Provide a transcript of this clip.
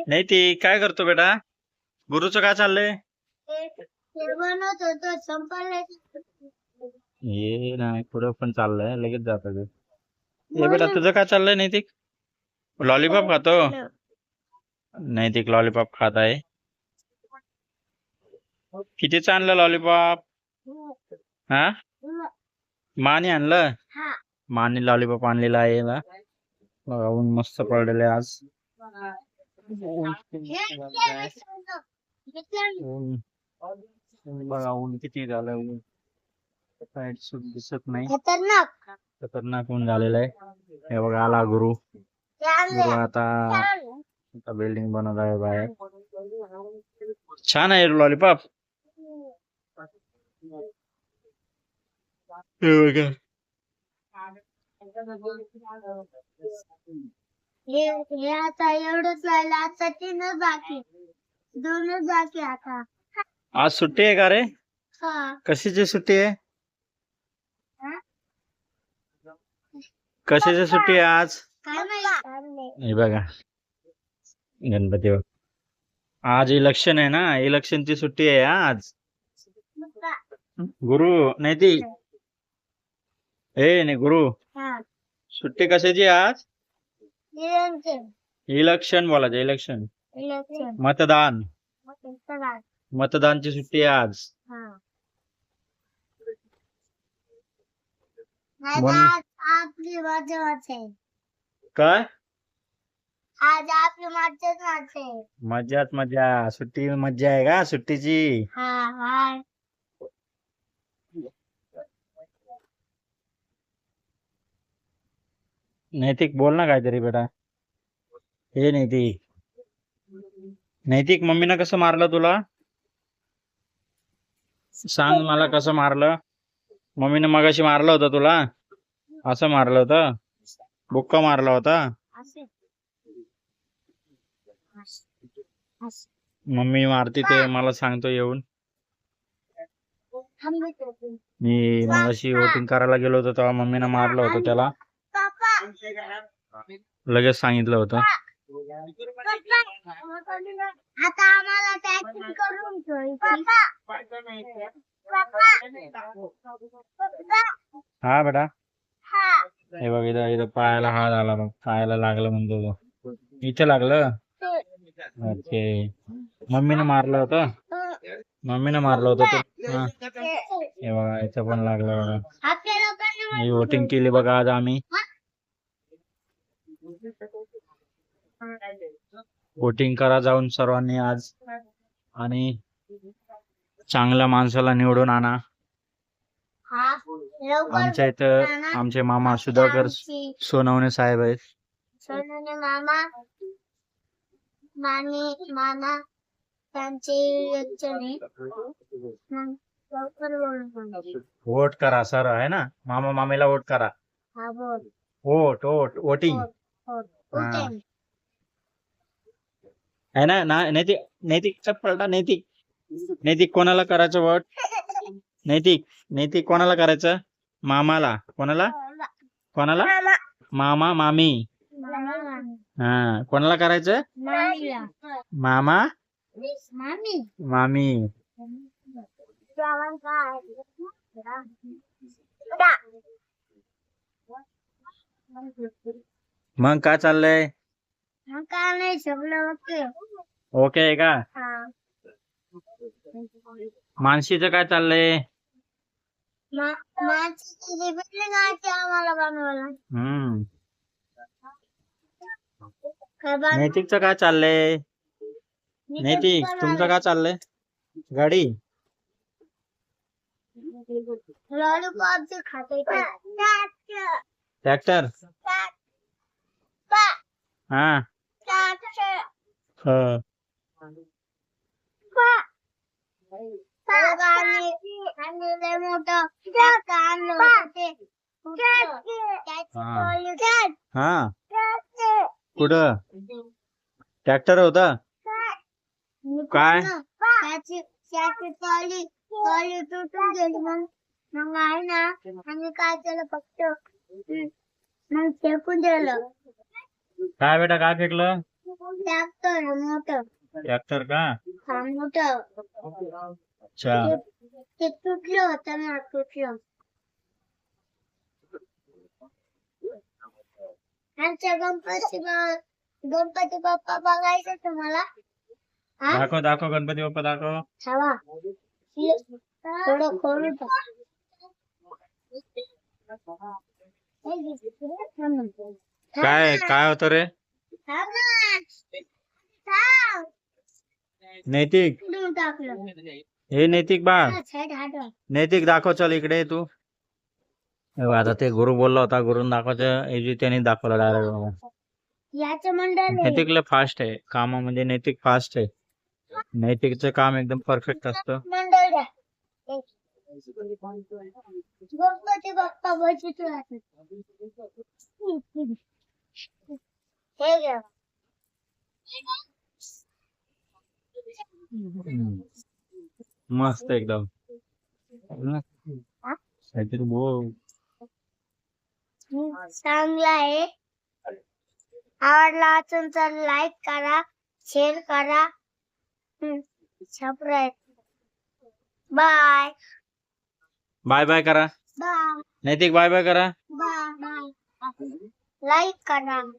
नाही ती काय करतो बेटा? गुरुचं काय चाललंय? ये नाही पुढे पण चाललंय, लगेच जात ये बेटा. तुझं काय चाललंय नैतिक? लॉलीपॉप खातो? नैतिक लॉलीपॉप खात आहे. कितीचं आणलं लॉलीपॉप? हा, माने आणलं? माने लॉलीपॉप आणलेला आहे ना. बघा ऊन मस्त पडलेलं आहे आज. ऊन बघा, ऊन किती झालं. ऊन दिसत नाही. खतरनाक ऊन झालेलं आहे. हे बघा आला गुरु. गुरु आता बिल्डिंग बनवत आहे बाहेर. छान आहे लॉलीपॉप. हे बघा. हे आता एवढंच राहिलं. आता 3च बाकी, 2च बाकी आता. आज सुट्टी आहे का रे? हा. कशाची सुट्टी आहे? कशाची सुट्टी आहे आज? हे बघा गणपती बघ. आज इलेक्शन आहे ना, इलेक्शनची सुट्टी आहे आज. गुरु नाही ती नाही गुरु, सुट्टी कशाची आहे आज? इलेक्शन बोलायचं. इलेक्शन, मतदान. मतदानची सुट्टी आहे आज. आपली मजा. काय? आज आपली मजा. मजाच मजा. सुट्टी मजा आहे का सुट्टीची? हा. नैतिक बोल ना काहीतरी बेटा. हे नैतिक मम्मीनं कसं मारलं तुला? सांग मला, कसं मारलं? मम्मीनं मगाशी मारलं होतं तुला? असं मारलं होतं? बुक्का मारला होता? मम्मी मारती ते मला सांगतो येऊन. मी मगाशी वोटिंग करायला गेलो होतो तेव्हा मम्मीनं मारलं होतं त्याला. लगेच सांगितलं होतं. आता आम्हाला टॅक्सी करून हा बेटा. हे बघ इथं पायाला हात आला बघ. पायाला लागलं म्हणतो तो. इथे लागलं. ओके. मम्मीनं मारलं होतं. मम्मीनं मारलं होतं ते. हे बघा इथं पण लागलं बघा. ही वोटिंग केली बघा आज आम्ही. वोटिंग करा जाऊन सर्वांनी आज, आणि चांगल्या माणसाला निवडून आणा. आमच्या इथं आमचे मामा सुधाकर सोनवणे साहेब आहेत. सोनवणे मामा त्यांचे वोट करा सर आहे ना. मामा मामीला वोट करा. वोटिंग है ना. नैतिक पलटा. नैतिक कोणाला करायचं वोट? नैतिक कोणाला करायचं? मामाला. कोणाला? मामा मामी. हा, कोणाला करायचं? मामा मामी. मग काय चाललंय? काय नाही, सगळं ओके आहे का? मानसीचं काय चाललंय? आम्हाला बनवायला. नैतिकचं काय चाललंय? नैतिक तुमचं काय चाललंय? गाडी लॉलीपॉप खाते. ट्रॅक्टर. हा. हा. कुठं ट्रॅक्टर होता? काय? तुटून गेली. मग आहे ना, आम्ही काय केलं, फक्त मग फेकून दिलं. काय बेटा काय फेकलं? ट्रॅक्टर मोठं. ट्रॅक्टर का? हा मोठं. अच्छा. ते तुटलं होतं ना, तुटलं. आमच्या गणपती बाप्पा बघायचं तुम्हाला? हा? दाखव दाखव गणपती बाप्पा दाखव. हवा थोडं खोल होतं. काय काय होतं रे? थांब ना. थांब. नैतिक उडून टाकलं. हे नैतिक बाळ, हा, साईड हटव. नैतिक दाखव, चल इकडे ये तू. हे बघ, आता ते गुरु बोलला होता, गुरुन दाखवायचं ऐवजी त्यांनी दाखवलं डायरेक्ट. याचं मंडळ आहे. नैतिकला फास्ट आहे कामामध्ये, नैतिक फास्ट आहे. नैतिकचं काम एकदम परफेक्ट असतं. मंडळ द्या. गणपती बाप्पा बघितलं आहे. हे घ्या. मस्त एकदम. काहीतरी बोल. चांगला आहे. आवडला असेल तर लाईक करा, शेअर करा, सबस्क्राईब. बाय बाय बाय करा. बाय नैतिक बाय बाय करा. Bye bye. लाईक करा.